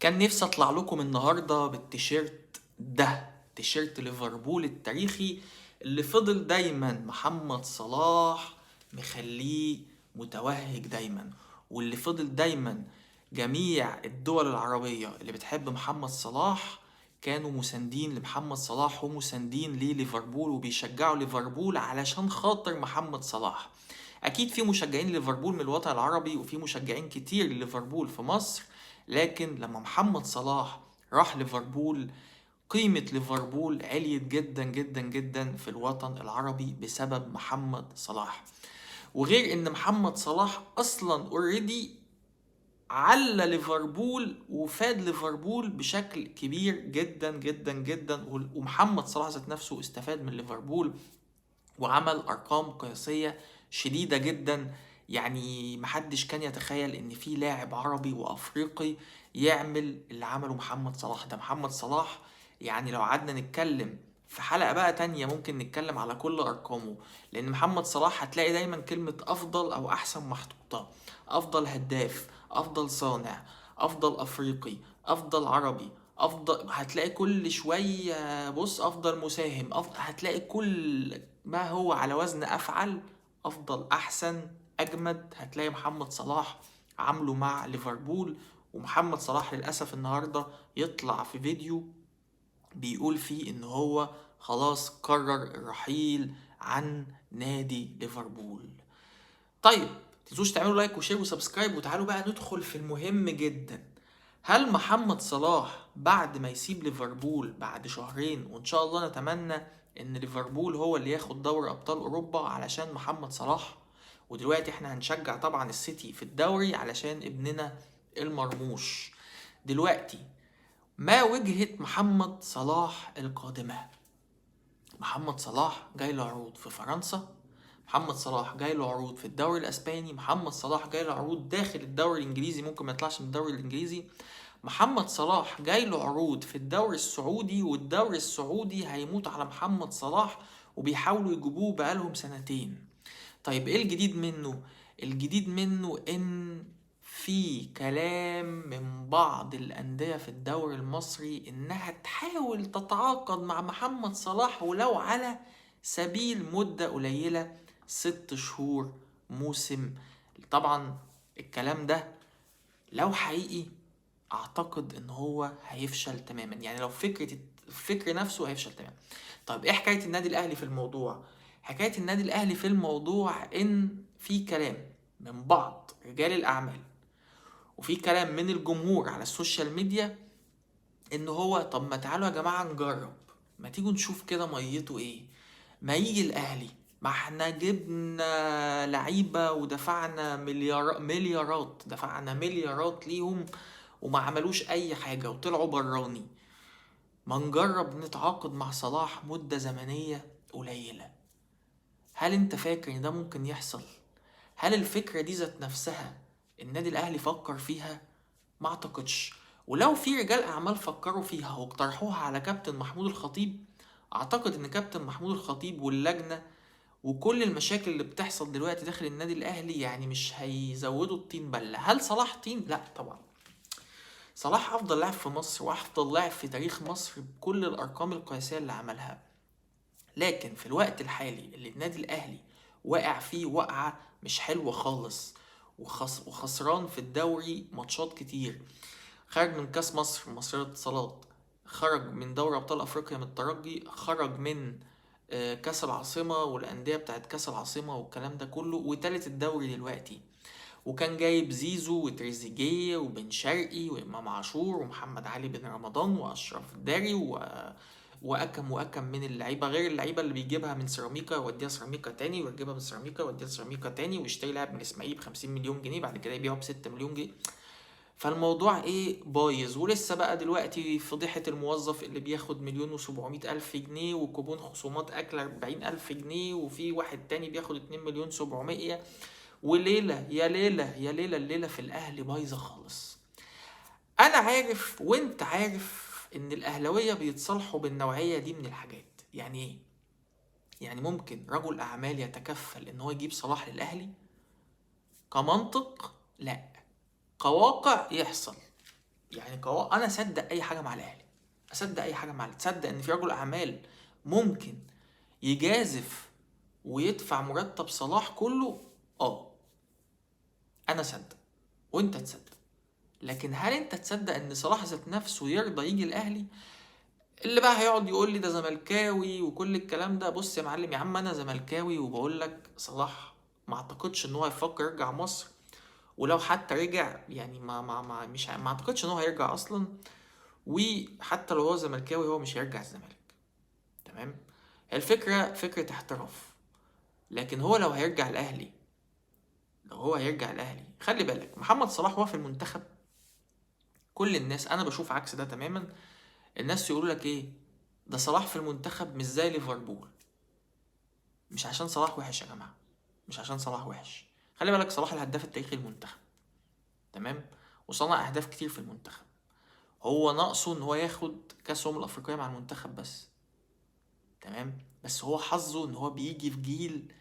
كان نفسي اطلع لكم النهارده بالتيشيرت ده، تيشيرت ليفربول التاريخي اللي فضل دايما محمد صلاح مخليه متوهج دايما، واللي فضل دايما جميع الدول العربية اللي بتحب محمد صلاح كانوا مساندين لمحمد صلاح ومساندين لليفربول وبيشجعوا ليفربول علشان خاطر محمد صلاح. اكيد في مشجعين ليفربول من الوطن العربي وفي مشجعين كتير لليفربول في مصر، لكن لما محمد صلاح راح ليفربول قيمة ليفربول عليت جدا جدا جدا في الوطن العربي بسبب محمد صلاح. وغير ان محمد صلاح اصلا اوريدي على ليفربول وفاد ليفربول بشكل كبير جدا جدا جدا، ومحمد صلاح ذات نفسه استفاد من ليفربول وعمل ارقام قياسية شديدة جدا. يعني محدش كان يتخيل ان في لاعب عربي وافريقي يعمل اللي عمله محمد صلاح ده. محمد صلاح يعني لو قعدنا نتكلم في حلقة بقى تانية ممكن نتكلم على كل ارقامه، لان محمد صلاح هتلاقي دايما كلمة افضل او احسن محطوطة. افضل هداف، افضل صانع، افضل افريقي، افضل عربي، افضل، هتلاقي كل شوية بص افضل مساهم، هتلاقي كل ما هو على وزن افعل افضل، احسن، اجمد، هتلاقي محمد صلاح عامله مع ليفربول. ومحمد صلاح للاسف النهارده يطلع في فيديو بيقول فيه ان هو خلاص قرر الرحيل عن نادي ليفربول. طيب متنسوش تعملوا لايك وشير وسبسكرايب، وتعالوا بقى ندخل في المهم جدا. هل محمد صلاح بعد ما يسيب ليفربول بعد شهرين، وان شاء الله نتمنى ان ليفربول هو اللي ياخد دوري ابطال اوروبا علشان محمد صلاح، ودلوقتي احنا هنشجع طبعا السيتي في الدوري علشان ابننا المرموش. دلوقتي ما وجهة محمد صلاح القادمة؟ محمد صلاح جاي له عروض في فرنسا، محمد صلاح جاي له عروض في الدوري الاسباني، محمد صلاح جاي له عروض داخل الدوري الانجليزي، ممكن ما يطلعش من الدوري الانجليزي. محمد صلاح جاي له عروض في الدوري السعودي، والدوري السعودي هيموت على محمد صلاح وبيحاولوا يجيبوه بقالهم سنتين. طيب ايه الجديد منه؟ الجديد منه ان في كلام من بعض الأندية في الدوري المصري إنها تحاول تتعاقد مع محمد صلاح ولو على سبيل مدة قليلة، 6 شهور، موسم. طبعا الكلام ده لو حقيقي أعتقد إن هو هيفشل تماما، يعني لو الفكر نفسه هيفشل تماما. طيب ايه حكاية النادي الأهلي في الموضوع؟ حكاية النادي الأهلي في الموضوع إن في كلام من بعض رجال الأعمال وفي كلام من الجمهور على السوشيال ميديا ان هو طب ما تعالوا يا جماعة نجرب، ما تيجوا نشوف كده ميته ايه، ما يجي الاهلي، ما احنا جبنا لعيبة ودفعنا مليارات، دفعنا مليارات ليهم وما عملوش اي حاجة وطلعوا براني، ما نجرب نتعاقد مع صلاح مدة زمنية قليلة. هل انت فاكر ان ده ممكن يحصل؟ هل الفكرة دي ذات نفسها النادي الاهلي فكر فيها؟ ما اعتقدش. ولو في رجال اعمال فكروا فيها واقترحوها على كابتن محمود الخطيب، اعتقد ان كابتن محمود الخطيب واللجنة وكل المشاكل اللي بتحصل دلوقتي داخل النادي الاهلي يعني مش هيزودوا الطين بلة. هل صلاح طين؟ لا طبعا. صلاح افضل لاعب في مصر وافضل لاعب في تاريخ مصر بكل الارقام القياسية اللي عملها، لكن في الوقت الحالي اللي النادي الاهلي واقع فيه وقعة مش حلوة خالص، وخسران في الدوري ماتشات كتير، خرج من كاس مصر مصرية اتصالات، خرج من دوري ابطال افريقيا من الترجي، خرج من كاس العاصمة والأندية بتاعت كاس العاصمة والكلام ده كله، وتالت الدوري دلوقتي، وكان جايب زيزو وتريزيجيه وبن شرقي وإمام عاشور ومحمد علي بن رمضان وأشرف الداري وأكم من اللعيبة، غير اللعيبة اللي بيجيبها من سيراميكا يوديها سيراميكا تاني ويجيبها من سيراميكا يوديها سيراميكا تاني، ويشتري لاعب من الإسماعيلي ب50 مليون جنيه بعد كده يبيعه ب6 مليون جنيه. فالموضوع ايه بايظ. ولسه بقى دلوقتي فضيحة الموظف اللي بياخد 1,700,000 جنيه وكوبون خصومات أكل 40,000 جنيه، وفي واحد تاني بياخد 2,700,000، وليلة يا ليلة يا ليلة، الليلة في الأهلي بايظة خالص. أنا عارف وأنت عارف إن الأهلاوية بيتصالحوا بالنوعية دي من الحاجات. يعني إيه؟ يعني ممكن رجل أعمال يتكفل إن هو يجيب صلاح للأهلي؟ كمنطق لا، كواقع يحصل. يعني انا اصدق اي حاجه مع الاهلي، اصدق اي حاجه مع الاهلي. تصدق ان في رجل اعمال ممكن يجازف ويدفع مرتب صلاح كله؟ انا اصدق وانت تصدق. لكن هل انت تصدق ان صلاح ذات نفسه يرضى يجي الاهلي؟ اللي بقى هيقعد يقول لي ده زملكاوي وكل الكلام ده، بص يا معلم، يا عم انا زملكاوي وبقول لك صلاح ما اعتقدش ان هو يفكر يرجع مصر. ولو حتى رجع يعني ما اعتقدش ان هو هيرجع اصلا. وحتى لو هو زملكاوي هو مش هيرجع الزمالك. تمام. الفكره فكره احتراف. لكن هو لو هيرجع الاهلي، خلي بالك محمد صلاح هو في المنتخب. كل الناس، انا بشوف عكس ده تماما. الناس يقولوا لك ايه؟ ده صلاح في المنتخب مش زي ليفربول. مش عشان صلاح وحش يا جماعه، مش عشان صلاح وحش. خلي بالك صلاح الهداف التاريخي للمنتخب، تمام، وصنع اهداف كتير في المنتخب. هو ناقصه ان هو ياخد كاس الافريقيه مع المنتخب بس، تمام. بس هو حظه ان هو بيجي في جيل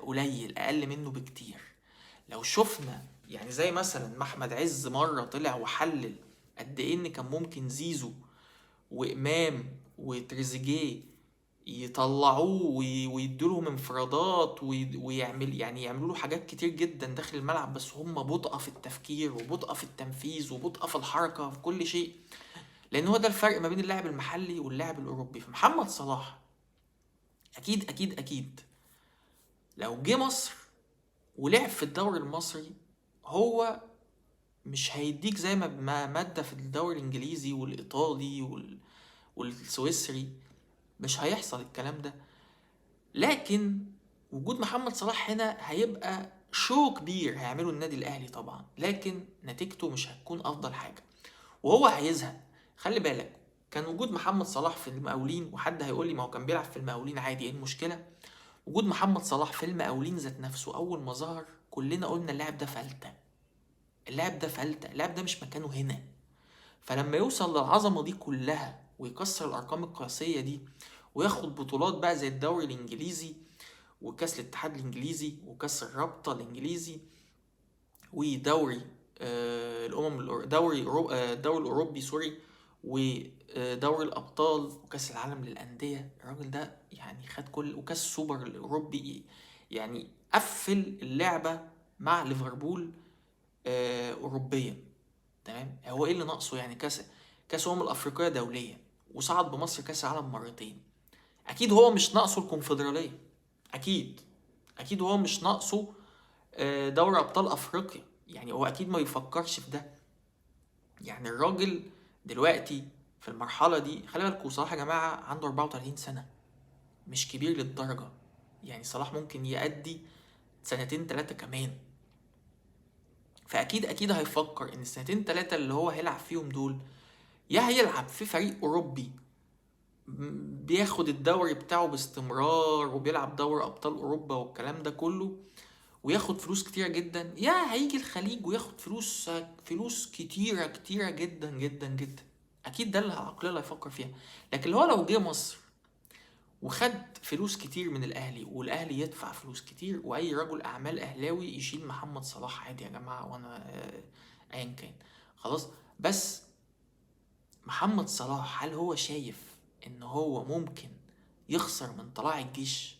قليل اقل منه بكتير. لو شفنا يعني زي مثلا ما احمد عز مره طلع وحلل قد ايه ان كان ممكن زيزو وامام وتريزيجيه يطلعوه ويدولهم انفرادات يعملوا له حاجات كتير جدا داخل الملعب، بس هم بطء في التفكير وبطء في التنفيذ وبطء في الحركه في كل شيء. لان هو ده الفرق ما بين اللاعب المحلي واللاعب الاوروبي. فمحمد صلاح اكيد اكيد اكيد لو جه مصر ولعب في الدوري المصري، هو مش هيديك زي ما مادة في الدوري الانجليزي والايطالي والسويسري. مش هيحصل الكلام ده. لكن وجود محمد صلاح هنا هيبقى شو كبير هيعمله النادي الاهلي طبعا، لكن نتيجته مش هتكون افضل حاجة وهو هيزهق. خلي بالك كان وجود محمد صلاح في المقاولين، وحد هيقول لي ما هو كان بيلعب في المقاولين عادي، ايه المشكلة؟ وجود محمد صلاح في المقاولين ذات نفسه اول ما ظهر كلنا قلنا اللاعب ده فلتة، اللاعب ده مش مكانه هنا. فلما يوصل للعظمة دي كلها ويكسر الارقام القياسية دي وياخد بطولات بقى زي الدوري الانجليزي وكاس الاتحاد الانجليزي وكاس الرابطة الانجليزي ودوري الدوري الاوروبي سوري، ودوري الابطال وكاس العالم للانديه. الراجل ده يعني خد كل، وكاس السوبر الاوروبي، يعني قفل اللعبه مع ليفربول اوروبيا. تمام. هو ايه اللي ناقصه يعني؟ كاس الافريقيه دوليه، وصعد بمصر كاس العالم مرتين. اكيد هو مش ناقصه الكونفدراليه، اكيد هو مش ناقصه دوري ابطال افريقيا. يعني هو اكيد ما يفكرش في ده. يعني الراجل دلوقتي في المرحله دي، خلي بالكوا صلاح يا جماعه عنده 34 سنه، مش كبير للدرجه. يعني صلاح ممكن يأدي سنتين تلاتة كمان. فاكيد هيفكر ان السنتين تلاتة اللي هو هيلعب فيهم دول، يا هيلعب في فريق اوروبي بياخد الدوري بتاعه باستمرار وبيلعب دوري ابطال اوروبا والكلام ده كله وياخد فلوس كتيرة جدا، يا هيجي الخليج وياخد فلوس كتيرة جدا جدا جدا. اكيد ده العقلية اللي هيفكر فيها. لكن هو لو جه مصر وخد فلوس كتير من الاهلي والاهلي يدفع فلوس كتير، واي رجل اعمال اهلاوي يشيل محمد صلاح عادي يا جماعة، وانا ايا كان خلاص. بس محمد صلاح هل هو شايف ان هو ممكن يخسر من طلائع الجيش،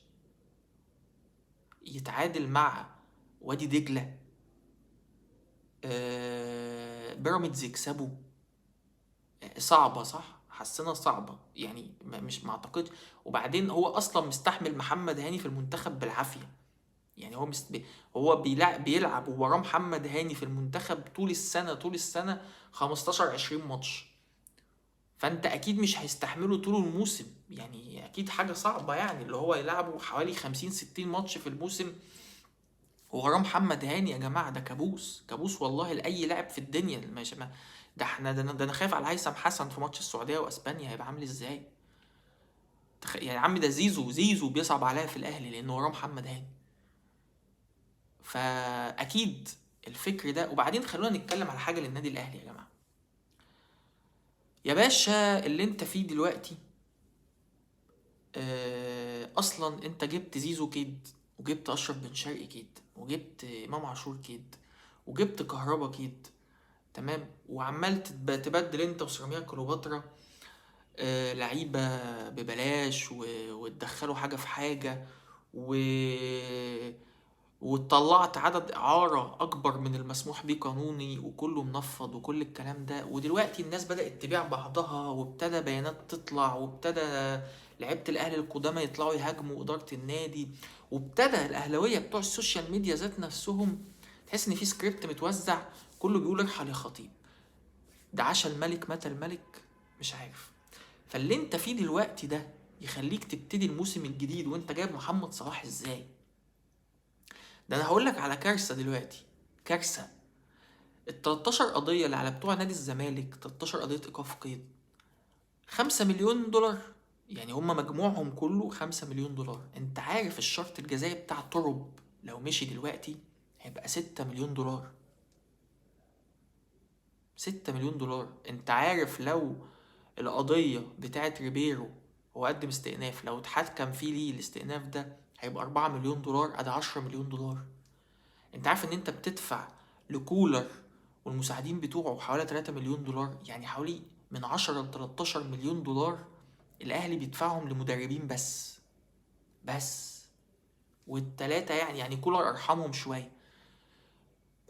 يتعادل مع وادي دجلة، بيراميدز يكسبوا؟ صعبة صح؟ حسنا صعبة يعني، مش ما اعتقدش. وبعدين هو اصلا مستحمل محمد هاني في المنتخب بالعافية. يعني هو بيلعب ووراه محمد هاني في المنتخب طول السنة 15 20 ماتش. فانت اكيد مش هيستحمله طول الموسم، يعني اكيد حاجة صعبة يعني اللي هو يلعبه حوالي 50 60 ماتش في الموسم ووراه محمد هاني. يا جماعه ده كابوس كابوس والله لاي لاعب في الدنيا. ماشي ما ده احنا ده انا خايف على هيثم حسن في ماتش السعوديه واسبانيا هيبقى عامل ازاي. يا عم ده زيزو بيصعب عليا في الاهلي لانه وراه محمد هاني. فاكيد الفكر ده. وبعدين خلونا نتكلم على حاجه للنادي الاهلي يا جماعه. يا باشا اللي انت فيه دلوقتي اصلا انت جبت زيزو كيد، وجبت اشرف بن شرقي كيد، وجبت امام عاشور كيد، وجبت كهربا كيد. تمام، وعمال تبدل انت وسيراميكا كليوباترا لعيبة ببلاش وتدخلوا حاجة في حاجة و... وطلعت عدد إعارة أكبر من المسموح به قانوني، وكله منفض وكل الكلام ده. ودلوقتي الناس بدأت تبيع بعضها، وابتدى بيانات تطلع، وابتدى لعيبة الأهلي القدامى يطلعوا يهاجموا إدارة النادي، وابتدى الأهلاوية بتوع السوشيال ميديا ذات نفسهم تحس إن في سكريبت متوزع، كله بيقول ارحل يا خطيب، ده عشا الملك مات الملك، مش عارف. فاللي انت فيه دلوقتي ده يخليك تبتدي الموسم الجديد وانت جايب محمد صلاح ازاي؟ ده انا هقولك على كارثة دلوقتي، كارثة. ال 13 قضية اللي على بتوع نادي الزمالك، 13 قضية ايقاف قيد، 5 مليون دولار، يعني هما مجموعهم كله 5 مليون دولار. انت عارف الشرط الجزائي بتاع ترب لو مشي دلوقتي هيبقى 6 مليون دولار، 6 مليون دولار. انت عارف لو القضية بتاعت ريبيرو هو قدم استئناف، لو اتحكم فيه ليه الاستئناف ده هيبقى 4 مليون دولار، ادي 10 مليون دولار. انت عارف ان انت بتدفع لكولر والمساعدين بتوعه حوالي 3 مليون دولار، يعني حوالي من 10 ل 13 مليون دولار الاهلي بيدفعهم لمدربين بس. والتلاتة يعني كولر ارحمهم شوية،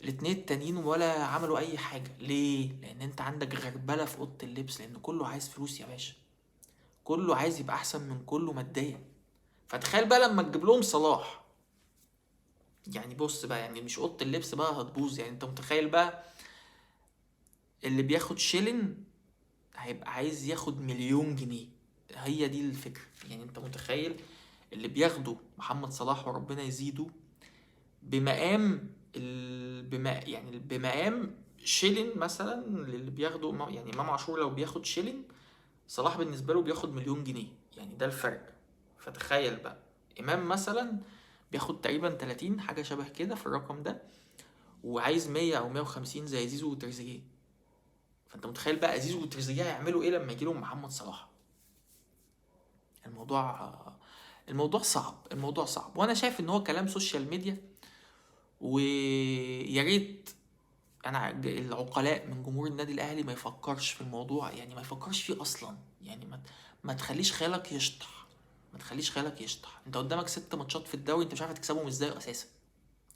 الاتنين التانيين ولا عملوا اي حاجة. ليه؟ لان انت عندك غربلة في اوضة اللبس، لان كله عايز فلوس يا باشا، كله عايز يبقى احسن من كله ماديا. فتخيل بقى لما تجيب لهم صلاح، يعني بص بقى، يعني مش اوضه اللبس بقى هتبوظ، يعني انت متخيل بقى اللي بياخد شيلن هيبقى عايز ياخد مليون جنيه. هي دي الفكرة، يعني انت متخيل اللي بياخده محمد صلاح وربنا يزيده بمقام يعني بمقام شيلن مثلا اللي بياخده، يعني امام عاشور لو بياخد شيلن، صلاح بالنسبة له بياخد مليون جنيه، يعني ده الفرق. فتخيل بقى امام مثلا بياخد تقريبا 30 حاجة شبه كده في الرقم ده، وعايز 100 او 150 زي زيزو وتريزيجيه. فانت متخيل بقى زيزو وتريزيجيه هيعملوا ايه لما يجيلهم محمد صلاح؟ الموضوع صعب، الموضوع صعب. وانا شايف ان هو كلام سوشيال ميديا، ويا ريت انا العقلاء من جمهور النادي الاهلي ما يفكرش في الموضوع، يعني ما يفكرش فيه اصلا، يعني ما تخليش خيالك يشطح، ما تخليش خيالك يشطح. انت قدامك 6 ماتشات في الدوري، انت مش عارف تكسبهم ازاي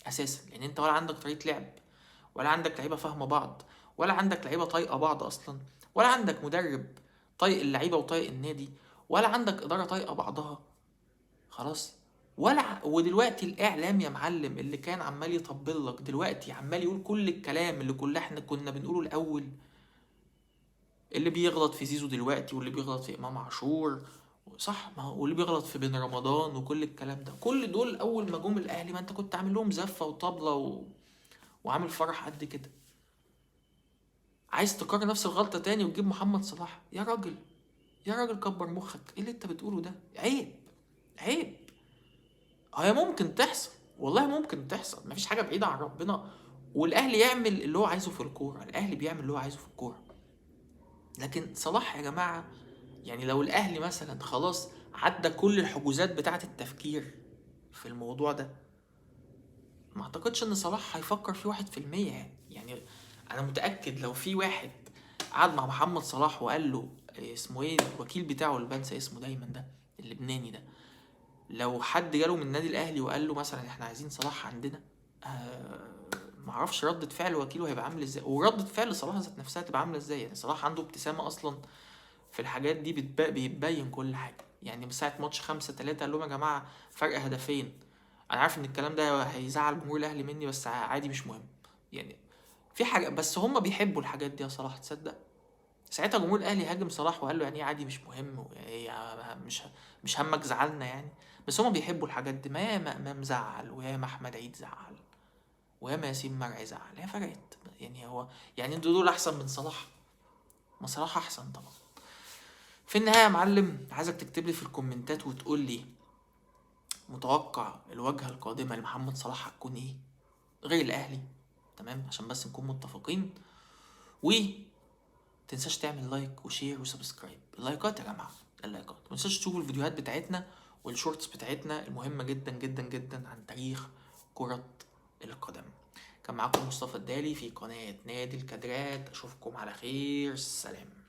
اساسا، لان انت ولا عندك طريقه لعب، ولا عندك لعيبه فاهمه بعض، ولا عندك لعيبه طايقه بعض اصلا، ولا عندك مدرب طايق اللعيبه وطايق النادي، ولا عندك اداره طايقه بعضها. خلاص. ودلوقتي الاعلام يا معلم اللي كان عمال يطبل لك دلوقتي عمال يقول كل الكلام اللي احنا كنا بنقوله الاول، اللي بيغلط في زيزو دلوقتي، واللي بيغلط في امام عاشور، صح، ما هو واللي بيغلط في بن رمضان وكل الكلام ده، كل دول اول ما جم الاهلي ما انت كنت عامل لهم زفه وطبله وعامل فرح قد كده. عايز تكرر نفس الغلطه تاني وتجيب محمد صلاح؟ يا راجل، يا راجل كبر مخك، ايه اللي انت بتقوله ده؟ عيب، عيب. هي ممكن تحصل، والله ممكن تحصل، مفيش حاجه بعيده عن ربنا، والاهلي يعمل اللي هو عايزه في الكوره، الاهلي بيعمل اللي هو عايزه في الكوره. لكن صلاح يا جماعه، يعني لو الاهلي مثلا خلاص عدى كل الحجوزات بتاعه التفكير في الموضوع ده، ما اعتقدش ان صلاح هيفكر فيه 1%. يعني انا متاكد لو في واحد قعد مع محمد صلاح وقال له اسمه ايه الوكيل بتاعه اللي بنسى اسمه دايما ده، اللبناني ده، لو حد جاله من النادي الاهلي وقال له مثلا احنا عايزين صلاح عندنا، معرفش ردة فعل وكيله هيبقى عامل ازاي، وردة فعل صلاح ذات نفسها تبقى عامله ازاي. يعني صلاح عنده ابتسامه اصلا في الحاجات دي بيبين كل حاجه. يعني من ساعه ماتش 5-3 قال لهم يا جماعه فرق هدفين، انا عارف ان الكلام ده هيزعل جمهور الاهلي مني بس عادي مش مهم، يعني في حاجه، بس هم بيحبوا الحاجات دي يا صلاح تصدق. ساعتها جمهور الاهلي هاجم صلاح وقال له يعني ايه عادي مش مهم، مش همك زعلنا يعني. بس هم بيحبوا الحاجات دي، ما ياما امام زعل، وياما احمد عيد زعل، وياما ياسين مرعي زعل، هي فرقت يعني. هو يعني انتوا دول احسن من صلاح؟ ما صلاح احسن طبعا. في النهايه يا معلم عايزك تكتب لي في الكومنتات وتقول لي متوقع الواجهه القادمه لمحمد صلاح هتكون ايه غير الاهلي، تمام؟ عشان بس نكون متفقين. و تنساش تعمل لايك وشير وسبسكرايب، اللايكات يا جماعه، اللايكات. ومتنساش تشوفوا الفيديوهات بتاعتنا والشورتس بتاعتنا المهمه جدا جدا جدا عن تاريخ كره القدم. كان معاكم مصطفى الدالي في قناة نادي الكادرات. اشوفكم على خير، سلام.